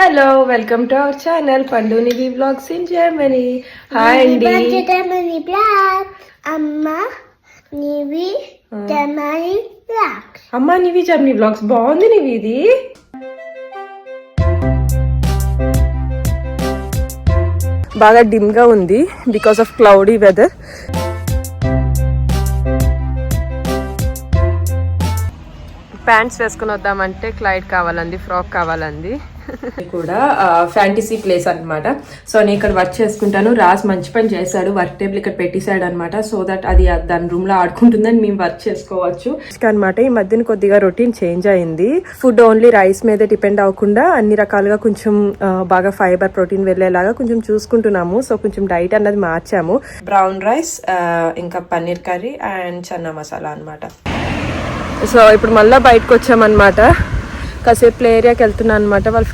Hello welcome to our channel పండు నివి vlogs in Germany. Hi అండి. అమ్మా నివి జర్మనీ వ్లాగ్స్ బాగుంది నివి. ఇది బాగా డిమ్ గా ఉంది because of cloudy weather. Pants వేసుకుని వద్దామంటే క్లైడ్ కావాలండి, ఫ్రాక్ కావాలండి. కూడా ఫ్యాంటసీ ప్లేస్ అనమాట. సో నేను ఇక్కడ వర్క్ చేసుకుంటాను. రాజ్ మంచి పని చేశాడు, వర్క్ టేబుల్ ఇక్కడ పెట్టేశాడు అనమాట. సో దట్ అది దాని రూమ్ లో ఆడుకుంటుందని మేము వర్క్ చేసుకోవచ్చు అనమాట. ఈ మధ్యన కొద్దిగా రొటీన్ చేంజ్ అయింది. ఫుడ్ ఓన్లీ రైస్ మీద డిపెండ్ అవ్వకుండా అన్ని రకాలుగా కొంచెం బాగా ఫైబర్ ప్రోటీన్ వెళ్ళేలాగా కొంచెం చూసుకుంటున్నాము. సో కొంచెం డైట్ అన్నది మార్చాము. బ్రౌన్ రైస్, ఇంకా పన్నీర్ కర్రీ అండ్ చన్నా మసాలా అనమాట. సో ఇప్పుడు మళ్ళీ బయటకు వచ్చామన్నమాట. కాసేపు ప్లే ఏరియాకి వెళ్తున్నాను అనమాట. వాళ్ళ